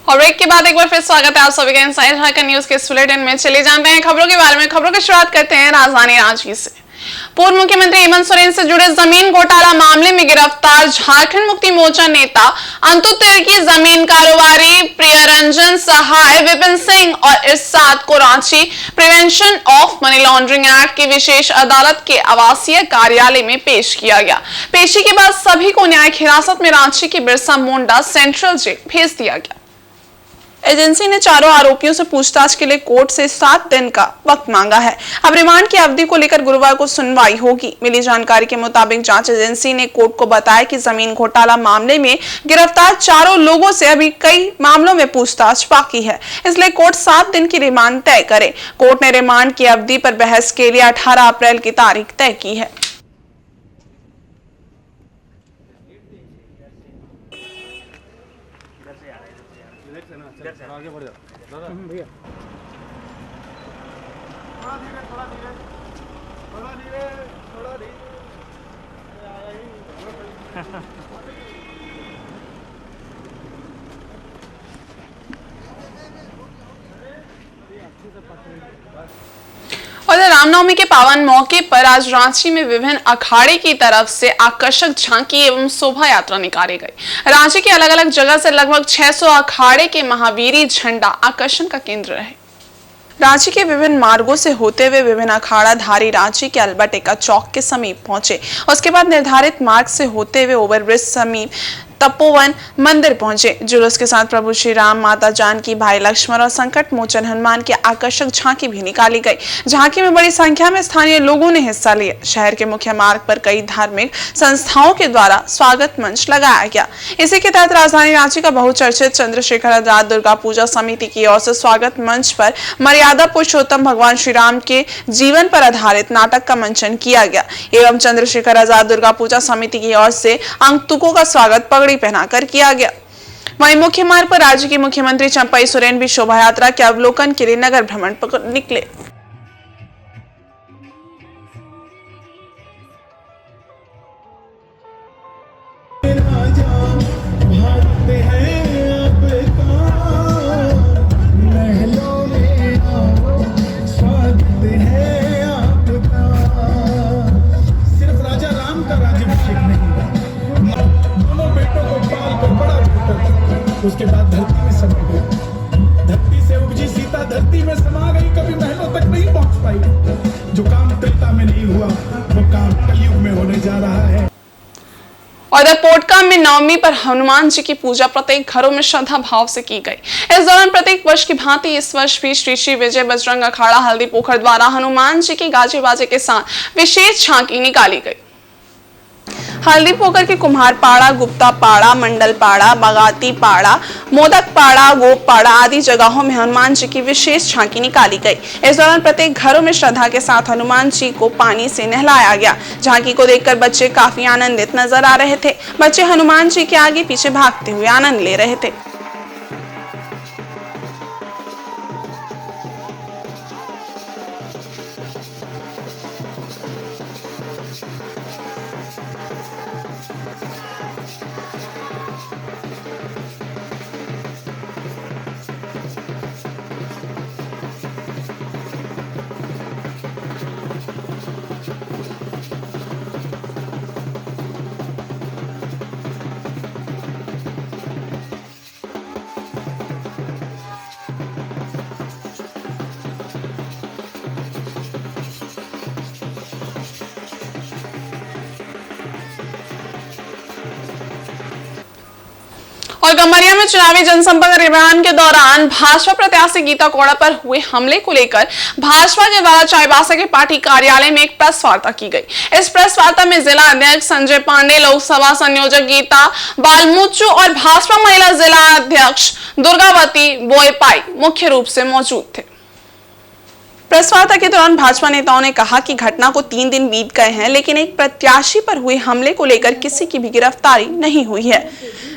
और ब्रेक के बाद एक बार फिर स्वागत है आप सभी का इनसाइड झारखंड न्यूज के इस बुलेटिन में। चले जानते हैं खबरों के बारे में। खबरों की शुरुआत करते हैं राजधानी रांची से। पूर्व मुख्यमंत्री हेमंत सोरेन से जुड़े जमीन घोटाला मामले में गिरफ्तार झारखंड मुक्ति मोर्चा नेता अंतुत्तर की जमीन कारोबारी प्रियरंजन सहाय, विपिन सिंह और इरशाद को Ranchi prevention of money laundering act की विशेष अदालत के आवासीय कार्यालय में पेश किया गया। पेशी के बाद सभी को न्यायिक हिरासत में रांची की बिरसा मुंडा सेंट्रल जेल भेज दिया गया। एजेंसी ने चारों आरोपियों से पूछताछ के लिए कोर्ट से 7 दिन का वक्त मांगा है। अब रिमांड की अवधि को लेकर गुरुवार को सुनवाई होगी। मिली जानकारी के मुताबिक जांच एजेंसी ने कोर्ट को बताया कि जमीन घोटाला मामले में गिरफ्तार चारों लोगों से अभी कई मामलों में पूछताछ बाकी है, इसलिए कोर्ट 7 दिन की रिमांड तय करे। कोर्ट ने रिमांड की अवधि पर बहस के लिए 18 अप्रैल की तारीख तय की है। आगे बढ़ जाओ भैया। थोड़ा धीरे और रामनवमी के पावन मौके पर आज रांची में विभिन्न अखाड़े की तरफ से आकर्षक झांकी एवं शोभा यात्रा निकाली गई। रांची के अलग अलग जगह से लगभग 600 अखाड़े के महावीरी झंडा आकर्षण का केंद्र रहे। रांची के विभिन्न मार्गों से होते हुए विभिन्न अखाड़ाधारी रांची के अल्बर्ट एक्का चौक के समीप पहुंचे। उसके बाद निर्धारित मार्ग से होते हुए ओवरब्रिज समीप तपोवन मंदिर पहुंचे। जुलूस के साथ प्रभु श्री राम, माता जानकी, भाई लक्ष्मण और संकट मोचन हनुमान की आकर्षक झांकी भी निकाली गई। झांकी में बड़ी संख्या में स्थानीय लोगों ने हिस्सा लिया। शहर के मुख्य मार्ग पर कई धार्मिक संस्थाओं के द्वारा स्वागत मंच लगाया गया। इसी के तहत राजधानी रांची का बहुचर्चित चंद्रशेखर आजाद दुर्गा पूजा समिति की ओर से स्वागत मंच पर मर्यादा पुरुषोत्तम भगवान श्री राम के जीवन पर आधारित नाटक का मंचन किया गया एवं चंद्रशेखर आजाद दुर्गा पूजा समिति की ओर से आगंतुकों का स्वागत पगड़ी पहनाकर किया गया। वहीं मुख्य मार्ग पर राज्य के मुख्यमंत्री चंपई सोरेन भी शोभा यात्रा के अवलोकन के लिए नगर भ्रमण पर निकले। उसके बाद धरती में समा गई। धरती से उपजी सीता धरती में समा गई। कभी महलों तक नहीं पहुंच पाई। जो काम त्रेता में नहीं हुआ वो काम कलयुग में होने जा रहा है। और पोटका में नवमी पर हनुमान जी की पूजा प्रत्येक घरों में श्रद्धा भाव से की गई। इस दौरान प्रत्येक वर्ष की भांति इस वर्ष भी श्री श्री विजय बजरंग अखाड़ा हल्दी पोखर द्वारा हनुमान जी की गाजे बाजे के साथ विशेष झांकी निकाली गई। हल्दी पोखर के कुम्हार पाड़ा, गुप्ता पाड़ा, मंडल पाड़ा, बगाती पाड़ा, मोदक पाड़ा, गोप पाड़ा आदि जगहों में हनुमान जी की विशेष झांकी निकाली गई। इस दौरान प्रत्येक घरों में श्रद्धा के साथ हनुमान जी को पानी से नहलाया गया। झांकी को देखकर बच्चे काफी आनंदित नजर आ रहे थे। बच्चे हनुमान जी के आगे पीछे भागते हुए आनंद ले रहे थे। और गम्हरिया में चुनावी जनसंपर्क अभियान के दौरान भाजपा प्रत्याशी गीता कोड़ा पर हुए हमले को लेकर भाजपा के द्वारा चाईबासा के पार्टी कार्यालय में एक प्रेस वार्ता की गई। इस प्रेस वार्ता में जिला अध्यक्ष संजय पांडे, लोकसभा संयोजक गीता बालमुच्चू और भाजपा महिला जिला अध्यक्ष दुर्गावती बोयपाई मुख्य रूप से मौजूद थे। प्रेस वार्ता के दौरान भाजपा नेताओं ने कहा कि घटना को 3 दिन बीत गए हैं, लेकिन एक प्रत्याशी पर हुए हमले को लेकर किसी की भी गिरफ्तारी नहीं हुई है।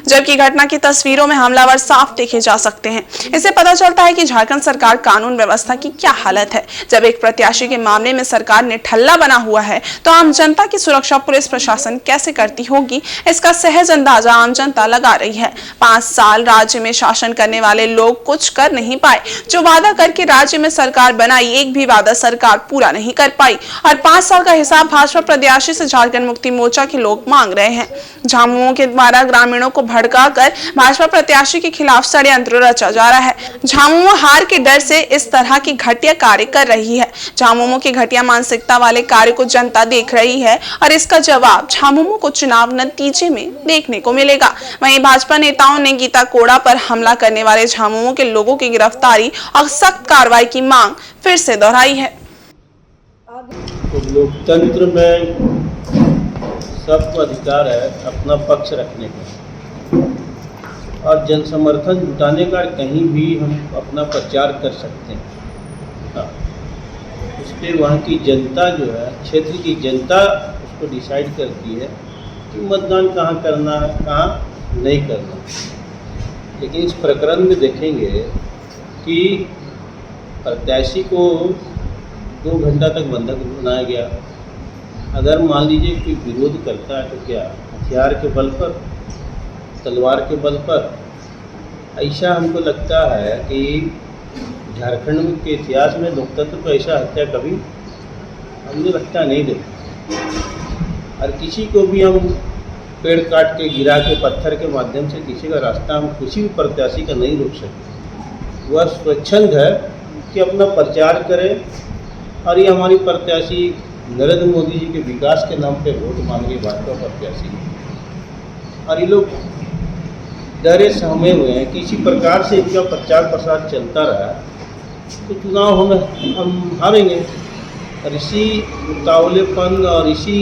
जबकि घटना की तस्वीरों में हमलावर साफ देखे जा सकते हैं। इससे पता चलता है कि झारखंड सरकार कानून व्यवस्था की क्या हालत है। जब एक प्रत्याशी के मामले में सरकार ने ठल्ला बना हुआ है तो आम जनता की सुरक्षा पुलिस प्रशासन कैसे करती होगी, इसका सहज अंदाजा आम जनता लगा रही है। 5 साल राज्य में शासन करने वाले लोग कुछ कर नहीं पाए। जो वादा करके राज्य में सरकार बनाई, एक भी वादा सरकार पूरा नहीं कर पाई और 5 साल का हिसाब भाजपा प्रत्याशी से झारखंड मुक्ति मोर्चा के लोग मांग रहे हैं। झामुमो के द्वारा ग्रामीणों को भड़काकर भाजपा प्रत्याशी के खिलाफ षड्यंत्र रचा जा रहा है। झामुमो हार के डर से इस तरह की घटिया कार्य कर रही है। झामुमो की घटिया मानसिकता वाले कार्य को जनता देख रही है और इसका जवाब झामुमो को चुनाव नतीजे में देखने को मिलेगा। वहीं भाजपा नेताओं ने गीता कोड़ा पर हमला करने वाले झामुमो के लोगों की गिरफ्तारी और सख्त कार्रवाई की मांग फिर से दोहराई है। तो लोकतंत्र में सबको अधिकार है अपना पक्ष रखने का और जनसमर्थन जुटाने का। कहीं भी हम अपना प्रचार कर सकते हैं। हाँ, उस पर वहाँ की जनता जो है, क्षेत्र की जनता उसको डिसाइड करती है कि मतदान कहाँ करना है, कहाँ नहीं करना। लेकिन इस प्रकरण में देखेंगे कि प्रत्याशी को 2 घंटा तक बंधक बनाया गया। अगर मान लीजिए कोई विरोध करता है तो क्या हथियार के बल पर, तलवार के बल पर? ऐसा हमको लगता है कि झारखंड के इतिहास में लोकतंत्र को ऐसा हत्या कभी हमने लगता नहीं देखा। और किसी को भी हम पेड़ काट के, गिरा के, पत्थर के माध्यम से किसी का रास्ता हम किसी भी प्रत्याशी का नहीं रोक सकते। वह स्वच्छंद है कि अपना प्रचार करे। और ये हमारी प्रत्याशी नरेंद्र मोदी जी के विकास के नाम पे वोट मांग रही भाजपा प्रत्याशी, और ये लोग डरे सहमे हुए हैं कि इसी प्रकार से इनका प्रचार प्रसार चलता रहा तो चुनाव हम हारेंगे। और इसी उतावलेपन और इसी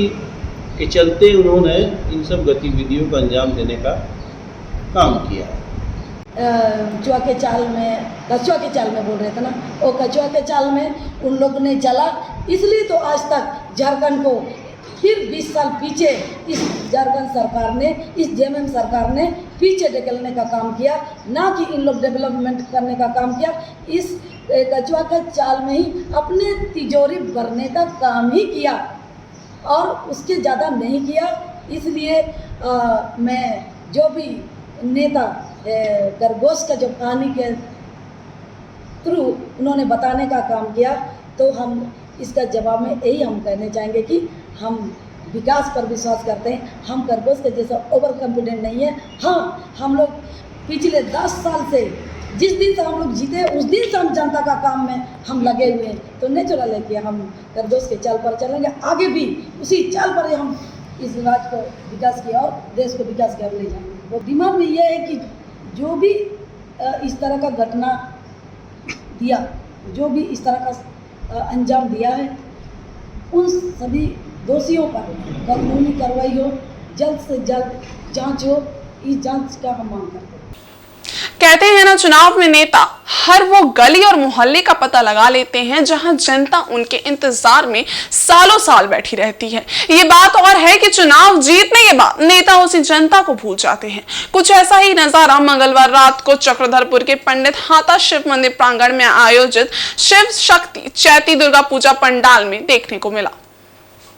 के चलते उन्होंने इन सब गतिविधियों को अंजाम देने का काम किया है। कछुआ के चाल में बोल रहे थे ना, वो कछुआ के चाल में उन लोग ने चला। इसलिए तो आज तक झारखंड को फिर 20 साल पीछे इस झारखंड सरकार ने, इस जेएमएम सरकार ने पीछे ढकेलने का काम किया, ना कि इन लोग डेवलपमेंट करने का काम किया। इस कछुआ के चाल में ही अपने तिजोरी भरने का काम ही किया और उसके ज़्यादा नहीं किया। इसलिए मैं जो भी नेता खरगोश का जो कहानी के थ्रू उन्होंने बताने का काम किया, तो हम इसका जवाब में यही हम कहने चाहेंगे कि हम विकास पर विश्वास करते हैं। हम खरगोश के जैसा ओवर कॉन्फिडेंट नहीं है। हाँ, हम लोग पिछले 10 साल से, जिस दिन से हम लोग जीते उस दिन से हम जनता का काम में हम लगे हुए हैं। तो नेचुरल है कि हम खरगोश के चाल पर चलेंगे, आगे भी उसी चाल पर हम इस राज्य को विकास किया और देश को विकास की ओर ले जाएंगे। वो दिमाग में ये है कि जो भी इस तरह का घटना दिया, जो भी इस तरह का अंजाम दिया है, उन सभी दोषियों पर कानूनी कार्रवाई हो, जल्द से जल्द जांच हो। इस जांच का हम मांग करते हैं। कहते हैं ना, चुनाव में नेता हर वो गली और मोहल्ले का पता लगा लेते हैं जहां जनता उनके इंतजार में सालों साल बैठी रहती है। ये बात और है कि चुनाव जीतने के बाद नेता उसी जनता को भूल जाते हैं। कुछ ऐसा ही नजारा मंगलवार रात को चक्रधरपुर के पंडित हाता शिव मंदिर प्रांगण में आयोजित शिव शक्ति चैती दुर्गा पूजा पंडाल में देखने को मिला।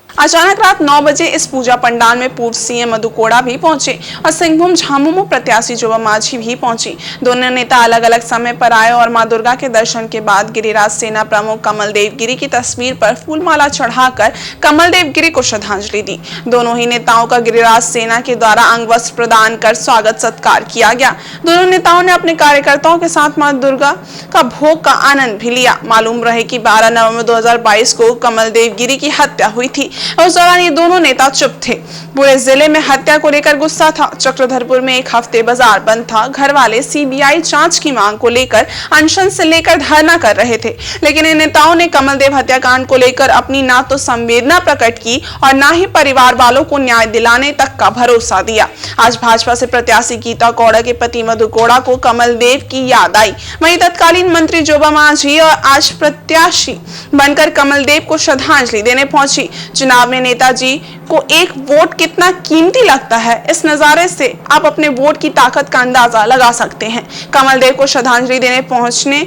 अचानक रात 9 बजे इस पूजा पंडाल में पूर्व सीएम मधु कोड़ा भी पहुंचे और सिंहभूम झामुमो प्रत्याशी जोबा मांझी भी पहुंची। दोनों नेता अलग अलग समय पर आए और मां दुर्गा के दर्शन के बाद गिरिराज सेना प्रमुख कमल देव गिरी की तस्वीर पर फूलमाला चढ़ाकर कमल देव गिरी को श्रद्धांजलि दी। दोनों ही नेताओं का गिरिराज सेना के द्वारा अंगवस्त्र प्रदान कर स्वागत सत्कार किया गया। दोनों नेताओं ने अपने कार्यकर्ताओं के साथ मां दुर्गा का भोग का आनंद भी लिया। मालूम रहे कि 12 नवंबर 2022 को कमल देव गिरी की हत्या हुई थी। उस दौरान ये दोनों नेता चुप थे। पूरे जिले में हत्या को लेकर गुस्सा था। चक्रधरपुर में एक हफ्ते बाजार बंद था। घर वाले सीबीआई जांच की मांग को लेकर अनशन से लेकर धरना कर रहे थे, लेकिन इन नेताओं ने कमलदेव हत्याकांड को लेकर अपनी ना तो संवेदना प्रकट की और ना ही परिवार वालों को न्याय दिलाने तक का भरोसा दिया। आज भाजपा से प्रत्याशी गीता कोड़ा के पति मधु कोड़ा को कमलदेव की याद आई। वहीं तत्कालीन मंत्री जोबा मांझी और आज प्रत्याशी बनकर कमलदेव को श्रद्धांजलि देने पहुंची। चुनाव चुनाव में नेताजी को एक वोट कितना कीमती लगता है, इस नजारे से आप अपने वोट की ताकत का अंदाजा लगा सकते हैं। कमल देव को श्रद्धांजलि देने पहुंचने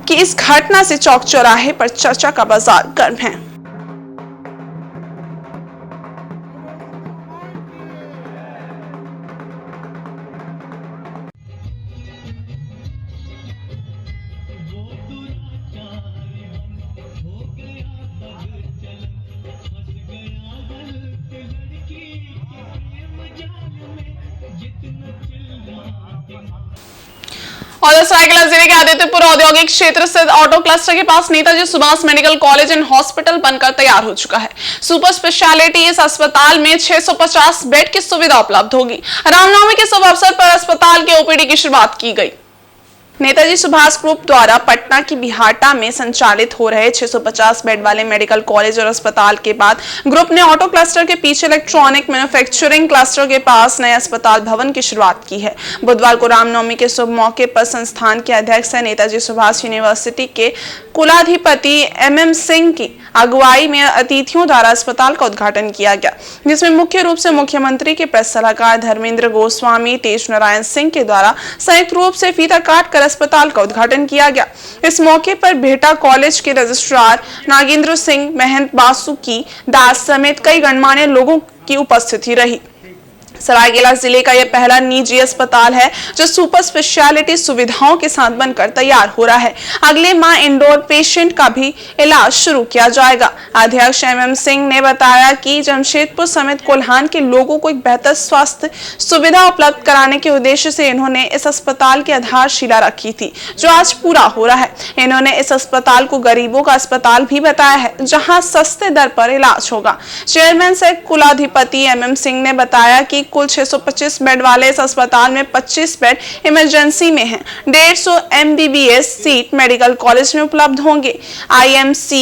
की इस घटना से चौक चौराहे पर चर्चा का बाजार गर्म है। और सरायकेला जिले के आदित्यपुर औद्योगिक क्षेत्र स्थित ऑटो क्लस्टर के पास Netaji Subhash medical college and hospital बनकर तैयार हो चुका है। सुपर स्पेशलिटी इस अस्पताल में 650 बेड की सुविधा उपलब्ध होगी। रामनवमी के शुभ अवसर पर अस्पताल के ओपीडी की शुरुआत की गई। नेताजी सुभाष ग्रुप द्वारा पटना की बिहाटा में संचालित हो रहे 650 बेड वाले मेडिकल कॉलेज और अस्पताल के बाद ग्रुप ने ऑटो क्लस्टर के पीछे इलेक्ट्रॉनिक मैन्युफैक्चरिंग क्लस्टर के पास नए अस्पताल भवन की शुरुआत की है। बुधवार को रामनवमी के शुभ मौके पर संस्थान के अध्यक्ष नेताजी सुभाष यूनिवर्सिटी के कुलाधिपति MM सिंह की अगुवाई में अतिथियों द्वारा अस्पताल का उद्घाटन किया गया, जिसमें मुख्य रूप से मुख्यमंत्री के प्रेस सलाहकार धर्मेंद्र गोस्वामी, तेज नारायण सिंह के द्वारा संयुक्त रूप से फीता काट कर अस्पताल का उद्घाटन किया गया। इस मौके पर बेहटा कॉलेज के रजिस्ट्रार नागेंद्र सिंह, महंत बासुकी दास समेत कई गणमान्य लोगों की उपस्थिति रही। सरायकेला जिले का यह पहला निजी अस्पताल है जो सुपर स्पेशलिटी सुविधाओं के साथ बनकर तैयार हो रहा है। अगले माह इंडोर पेशेंट का भी इलाज शुरू किया जाएगा। अध्यक्ष MM सिंह ने बताया कि जमशेदपुर समेत कोल्हान के लोगों को एक बेहतर स्वास्थ्य सुविधा उपलब्ध कराने के उद्देश्य से इन्होंने इस अस्पताल की आधारशिला रखी थी, जो आज पूरा हो रहा है। इन्होंने इस अस्पताल को गरीबों का अस्पताल भी बताया है, जहाँ सस्ते दर पर इलाज होगा। चेयरमैन सह कुलाधिपति MM सिंह ने बताया कि कुल 625 बेड वाले इस अस्पताल में 25 बेड इमरजेंसी में हैं। 150 MBBS सीट मेडिकल कॉलेज में उपलब्ध होंगे। IMC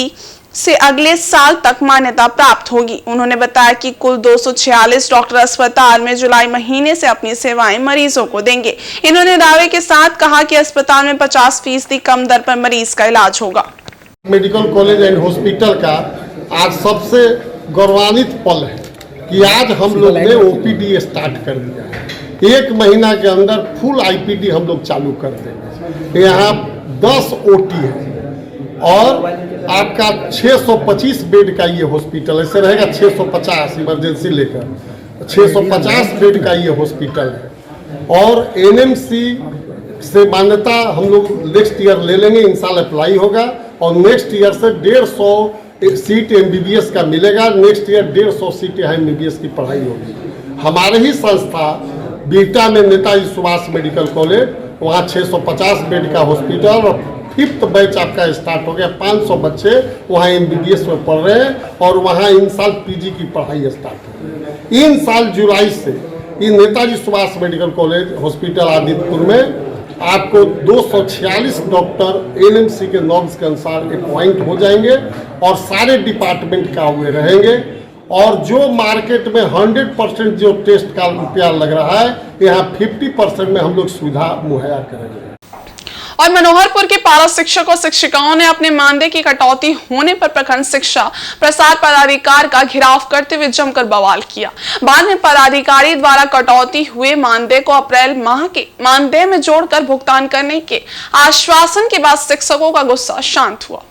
से अगले साल तक मान्यता प्राप्त होगी। उन्होंने बताया कि कुल 246 डॉक्टर अस्पताल में जुलाई महीने से अपनी सेवाएं मरीजों को देंगे। इन्होंने दावे के साथ कहा कि अस्पताल में 50% कम दर पर मरीज का इलाज होगा। मेडिकल कॉलेज एंड हॉस्पिटल का आज सबसे गौरवान्वित पल है कि आज हम लोग ने OPD स्टार्ट कर दिया है। 1 महीना के अंदर फुल IPD हम लोग चालू कर देंगे। यहाँ 10 OT है और आपका 625 बेड का ये हॉस्पिटल ऐसे रहेगा। 650 इमरजेंसी लेकर 650 बेड का ये हॉस्पिटल है और NMC से मान्यता हम लोग नेक्स्ट ईयर ले लेंगे। इन साल अप्लाई होगा और नेक्स्ट ईयर से 150 सीट MBBS का मिलेगा। नेक्स्ट ईयर 150 सीट MBBS की पढ़ाई होगी। हमारे ही संस्था बिहटा में नेताजी सुभाष मेडिकल कॉलेज, वहाँ 650 बेड का हॉस्पिटल और 5th बैच आपका स्टार्ट हो गया। 500 बच्चे वहाँ MBBS में पढ़ रहे हैं और वहाँ इन साल PG की पढ़ाई स्टार्ट हो गई। इन साल जुलाई से ये Netaji Subhash medical college hospital Adityapur में आपको 246 डॉक्टर NMC के नॉर्म्स के अनुसार अपॉइंट हो जाएंगे और सारे डिपार्टमेंट का हुए रहेंगे। और जो मार्केट में 100% जो टेस्ट का रुपया लग रहा है, यहाँ 50% में हम लोग सुविधा मुहैया करेंगे। और मनोहरपुर के पारा शिक्षक और शिक्षिकाओं ने अपने मानदेय की कटौती होने पर प्रखंड शिक्षा प्रसार पदाधिकारी का घेराव करते हुए जमकर बवाल किया। बाद में पदाधिकारी द्वारा कटौती हुए मानदेय को अप्रैल माह के मानदेय में जोड़कर भुगतान करने के आश्वासन के बाद शिक्षकों का गुस्सा शांत हुआ।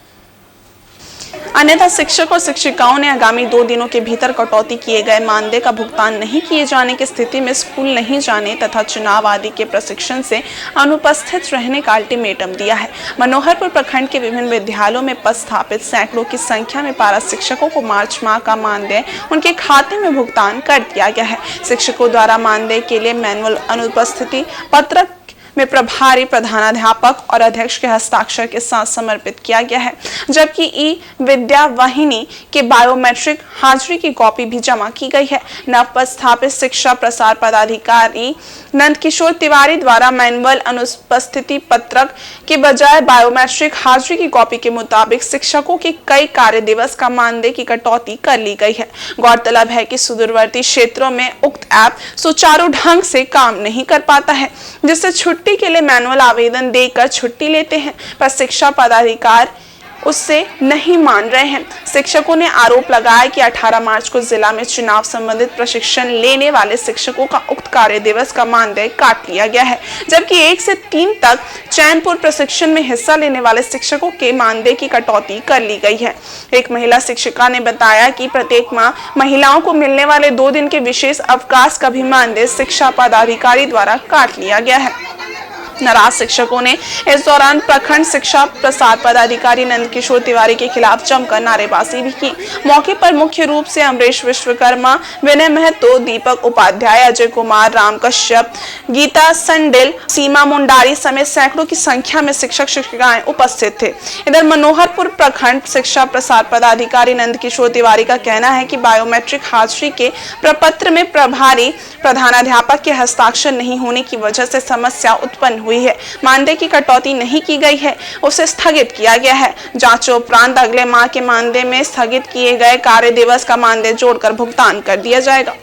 अन्यथा शिक्षक और शिक्षिकाओं ने आगामी 2 दिनों के भीतर कटौती किए गए मानदेय का भुगतान नहीं किए जाने की स्थिति में स्कूल नहीं जाने तथा चुनाव आदि के प्रशिक्षण से अनुपस्थित रहने का अल्टीमेटम दिया है। मनोहरपुर प्रखंड के विभिन्न विद्यालयों में पद स्थापित सैकड़ों की संख्या में पारा शिक्षकों को मार्च माह का मानदेय उनके खाते में भुगतान कर दिया गया है। शिक्षकों द्वारा मानदेय के लिए मैनुअल अनुपस्थिति पत्रक में प्रभारी प्रधानाध्यापक और अध्यक्ष के हस्ताक्षर के साथ समर्पित किया गया है, जबकि ई विद्या वाहिनी के बायोमेट्रिक हाजिरी की कॉपी भी जमा की गई है। नवपदस्थापित शिक्षा प्रसार पदाधिकारी नंदकिशोर तिवारी द्वारा मैनुअल अनुपस्थिति पत्रक के बजाय बायोमेट्रिक हाजिरी की कॉपी के मुताबिक शिक्षकों के कई कार्य दिवस का मानदेय की कटौती कर ली गई है। गौरतलब है कि सुदूरवर्ती क्षेत्रों में उक्त ऐप सुचारू ढंग से काम नहीं कर पाता है, जिससे छुट्टी के लिए मैनुअल आवेदन देकर छुट्टी लेते हैं, पर शिक्षा पदाधिकारी उससे नहीं मान रहे हैं। शिक्षकों ने आरोप लगाया कि 18 मार्च को जिला में चुनाव संबंधित प्रशिक्षण लेने वाले शिक्षकों का उक्त कार्य दिवस का मानदेय काट लिया गया है, जबकि 1 से 3 तक चैनपुर प्रशिक्षण में हिस्सा लेने वाले शिक्षकों के मानदेय की कटौती कर ली गई है। एक महिला शिक्षिका ने बताया कि प्रत्येक माह महिलाओं को मिलने वाले 2 दिन के विशेष अवकाश का भी मानदेय शिक्षा पदाधिकारी द्वारा काट लिया गया है। नाराज शिक्षकों ने इस दौरान प्रखंड शिक्षा प्रसार पदाधिकारी नंदकिशोर तिवारी के खिलाफ जमकर नारेबाजी भी की। मौके पर मुख्य रूप से अमरीश विश्वकर्मा, विनय महतो, दीपक उपाध्याय, अजय कुमार, राम कश्यप, गीता संडिल, सीमा मुंडारी समेत सैकड़ों की संख्या में शिक्षक शिक्षिकाएं उपस्थित थे। इधर मनोहरपुर प्रखंड शिक्षा प्रसार पदाधिकारी नंदकिशोर तिवारी का कहना है कि बायोमेट्रिक हाजिरी के प्रपत्र में प्रभारी प्रधानाध्यापक के हस्ताक्षर नहीं होने की वजह से समस्या उत्पन्न हुई है। मानदेय की कटौती नहीं की गई है, उसे स्थगित किया गया है। जांच उपरांत अगले माह के मानदेय में स्थगित किए गए कार्य दिवस का मानदेय जोड़कर भुगतान कर दिया जाएगा।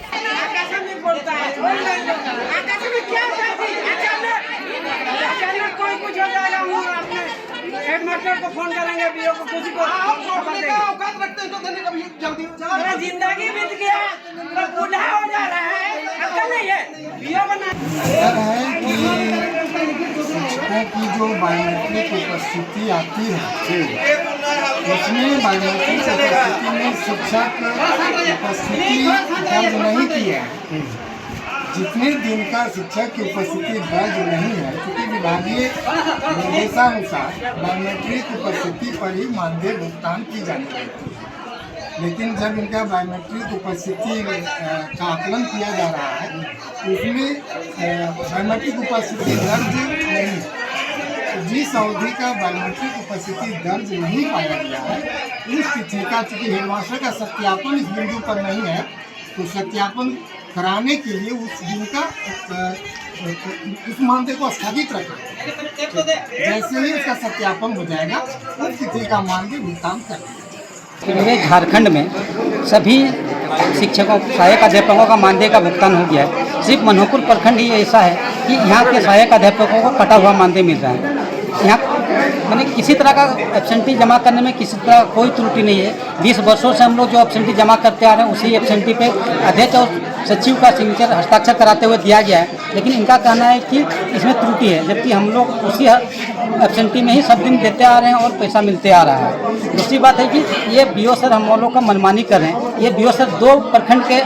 जिंदगी बीत गया, बूढ़ा हो जा रहा है, अक्ल नहीं है, शिक्षकों की जो बायोमेट्रिक उपस्थिति आती है उसमें बायोमेट्रिक उपस्थिति में शिक्षक उपस्थिति दर्ज नहीं की है। जितने दिन का शिक्षक की उपस्थिति दर्ज नहीं है, क्योंकि विभागीय निर्देशानुसार बायोमेट्रिक उपस्थिति पर ही मानदेय भुगतान की जानी रहती है। लेकिन जब इनका बायोमेट्रिक उपस्थिति का आकलन किया जा रहा है, उसमें बायोमेट्रिक उपस्थिति दर्ज नहीं, जिस अवधि का बायोमेट्रिक उपस्थिति दर्ज नहीं पाया गया है उस तिथि का, चूँकि हेडमास्टर का सत्यापन इस बिंदु पर नहीं है, तो सत्यापन कराने के लिए उस दिन का उस मानदेय को स्थगित रखें। जैसे ही उसका सत्यापन हो जाएगा उस तिथि का मानदेय भुगतान करें। पूरे झारखंड में सभी शिक्षकों सहायक अध्यापकों का मानदेय का भुगतान हो गया है। सिर्फ मनोहरपुर प्रखंड ही ऐसा है कि यहाँ के सहायक अध्यापकों को कटा हुआ मानदेय मिल रहा है। यहाँ मैंने किसी तरह का एब्सेंटी जमा करने में किसी तरह कोई त्रुटि नहीं है। 20 वर्षों से हम लोग जो एब्सेंटी जमा करते आ रहे हैं उसी एब्सेंटी पे अध्यक्ष और सचिव का सिग्नेचर हस्ताक्षर कराते हुए दिया गया है, लेकिन इनका कहना है कि इसमें त्रुटि है, जबकि हम लोग उसी एब्सेंटी में ही सब दिन देते आ रहे हैं और पैसा मिलते आ रहा है। दूसरी बात है कि ये बीओ सर हम लोग का मनमानी कर रहे हैं। ये बीओ सर 2 प्रखंड के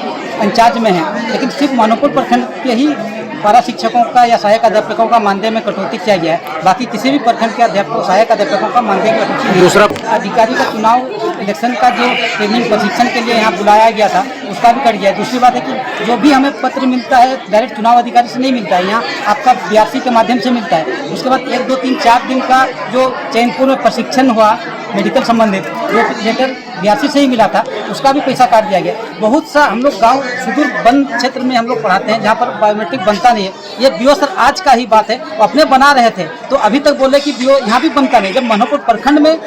इंचार्ज में हैं, लेकिन सिर्फ मनोहरपुर प्रखंड के ही 12 शिक्षकों का या सहायक अध्यापकों का मानदेय में कटौती किया गया है। बाकी किसी भी प्रखंड के अध्यापकों सहायक अध्यापकों का मानदेय में कटौती नहीं। दूसरा अधिकारी का चुनाव इलेक्शन का जो ट्रेनिंग प्रशिक्षण के लिए यहाँ बुलाया गया था उसका भी कट गया है। दूसरी बात है कि जो भी हमें पत्र मिलता है डायरेक्ट चुनाव अधिकारी से नहीं मिलता है, यहाँ आपका बीआरसी के माध्यम से मिलता है। उसके बाद 1, 2, 3, 4 दिन का जो चैनपुर में प्रशिक्षण हुआ मेडिकल संबंधित, जो लेटर बीआरसी से ही मिला था, उसका भी पैसा काट दिया गया। बहुत सा हम लोग गाँव सुदूर वन क्षेत्र में हम लोग पढ़ाते हैं जहाँ पर बायोमेट्रिक बनता नहीं है। ये बीओ सर आज का ही बात है, वो अपने बना रहे थे तो अभी तक बोले कि बीओ यहाँ भी बनता नहीं। जब मनोहरपुर प्रखंड में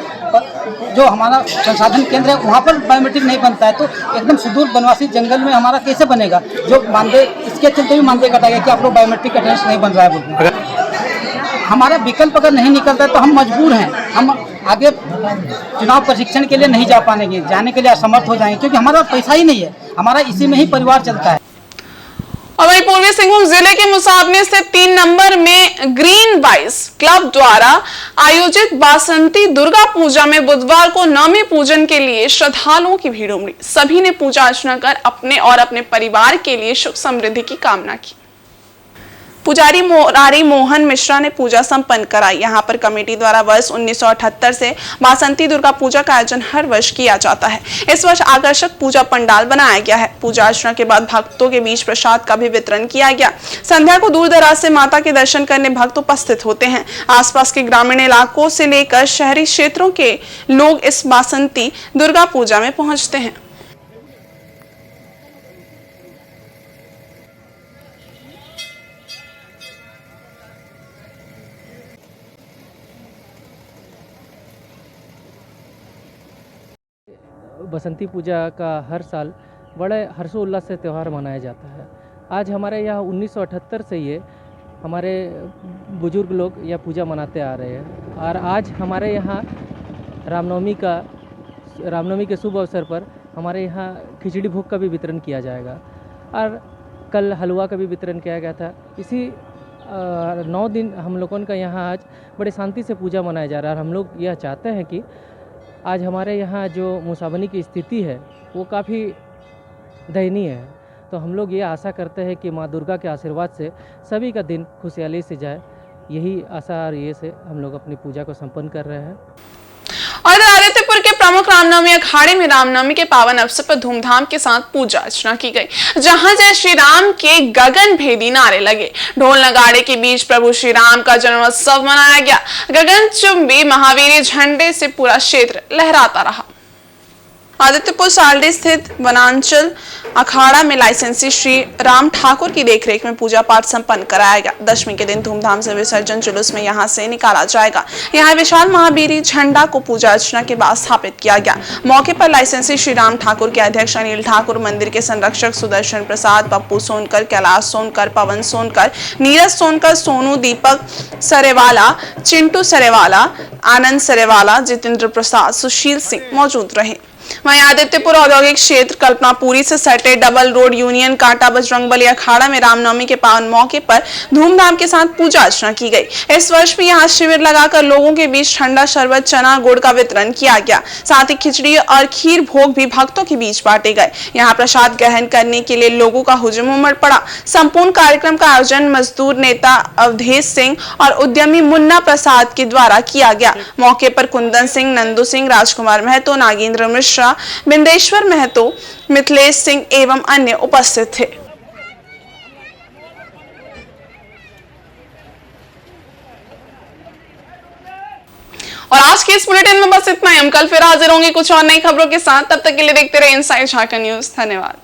जो हमारा संसाधन केंद्र है वहाँ पर बायोमेट्रिक नहीं बनता है तो एकदम सुदूर वनवासी जंगल में हमारा कैसे बनेगा? जो मानदेय इसके चलते भी मानदेय कटा गया कि आप लोग बायोमेट्रिक अटेंडेंस नहीं बन रहा है बोलते। हमारा विकल्प अगर नहीं निकलता है तो हम मजबूर हैं, हम आगे चुनाव प्रशिक्षण के लिए नहीं जा पाएंगे, जाने के लिए असमर्थ हो जाएंगे, क्योंकि हमारा पैसा ही नहीं है, हमारा इसी में ही परिवार चलता है। और वहीं पूर्वी सिंहभूम जिले के मुसाबने से 3 नंबर में ग्रीन वाइस क्लब द्वारा आयोजित बासंती दुर्गा पूजा में बुधवार को नवमी पूजन के लिए श्रद्धालुओं की भीड़ उमड़ी। सभी ने पूजा अर्चना कर अपने और अपने परिवार के लिए सुख समृद्धि की कामना की। पुजारी मुरारी मोहन मिश्रा ने पूजा संपन्न कराई। यहाँ पर कमेटी द्वारा वर्ष 1978 से बासंती दुर्गा पूजा का आयोजन हर वर्ष किया जाता है। इस वर्ष आकर्षक पूजा पंडाल बनाया गया है। पूजा अर्चना के बाद भक्तों के बीच प्रसाद का भी वितरण किया गया। संध्या को दूर दराज से माता के दर्शन करने भक्त उपस्थित होते हैं। आसपास के ग्रामीण इलाकों से लेकर शहरी क्षेत्रों के लोग इस बासंती दुर्गा पूजा में पहुंचते हैं। बसंती पूजा का हर साल बड़े हर्षोल्लास से त्यौहार मनाया जाता है। आज हमारे यहाँ 1978 से ये हमारे बुजुर्ग लोग यह पूजा मनाते आ रहे हैं और आज हमारे यहाँ रामनवमी के शुभ अवसर पर हमारे यहाँ खिचड़ी भोग का भी वितरण किया जाएगा और कल हलवा का भी वितरण किया गया था। इसी 9 दिन हम लोगों का यहाँ आज बड़े शांति से पूजा मनाया जा रहा है और हम लोग यह चाहते हैं कि आज हमारे यहाँ जो मुसाबनी की स्थिति है वो काफ़ी दयनीय है। तो हम लोग ये आशा करते हैं कि माँ दुर्गा के आशीर्वाद से सभी का दिन खुशहाली से जाए। यही आशा और ये से हम लोग अपनी पूजा को संपन्न कर रहे हैं। और आदित्यपुर के प्रमुख रामनवमी अखाड़े में रामनवमी के पावन अवसर पर धूमधाम के साथ पूजा अर्चना की गई, जहां जय श्री राम के गगन भेदी नारे लगे। ढोल नगाड़े के बीच प्रभु श्री राम का जन्मोत्सव मनाया गया। गगनचुंबी महावीरी झंडे से पूरा क्षेत्र लहराता रहा। आदित्यपुर सालडी स्थित वनांचल अखाड़ा में लाइसेंसी श्री राम ठाकुर की देखरेख में पूजा पाठ संपन्न कराया गया। दशमी के दिन धूमधाम से विसर्जन जुलूस में यहां से निकाला जाएगा। यहां विशाल महावीरी झंडा को पूजा अर्चना के बाद स्थापित किया गया। मौके पर लाइसेंसी श्री राम ठाकुर के अध्यक्ष अनिल ठाकुर, मंदिर के संरक्षक सुदर्शन प्रसाद, पप्पू सोनकर, कैलाश सोनकर, पवन सोनकर, नीरज सोनकर, सोनू, दीपक सरेवाला, चिंटू सरेवाला, आनंद सरेवाला, जितेंद्र प्रसाद, सुशील सिंह मौजूद रहे। वहीं आदित्यपुर औद्योगिक क्षेत्र कल्पनापुरी से सटे डबल रोड यूनियन कांटा बजरंगबली अखाड़ा में रामनवमी के पावन मौके पर धूमधाम के साथ पूजा अर्चना की गई। इस वर्ष भी यहां शिविर लगाकर लोगों के बीच ठंडा शरबत, चना, गुड़ का वितरण किया गया। साथ ही खिचड़ी और खीर भोग भी भक्तों के बीच बांटे गए। यहां प्रसाद ग्रहण करने के लिए लोगों का हुजूम उमड़ पड़ा। संपूर्ण कार्यक्रम का आयोजन मजदूर नेता अवधेश सिंह और उद्यमी मुन्ना प्रसाद के द्वारा किया गया। मौके पर कुंदन सिंह, नंदू सिंह, राजकुमार महतो, नागेंद्र मिश्रा, बिंदेश्वर महतो, मिथिलेश सिंह एवं अन्य उपस्थित थे। और आज के इस बुलेटिन में बस इतना ही। हम कल फिर हाजिर होंगे कुछ और नई खबरों के साथ। तब तक के लिए देखते रहे इनसाइड झारखंड न्यूज। धन्यवाद।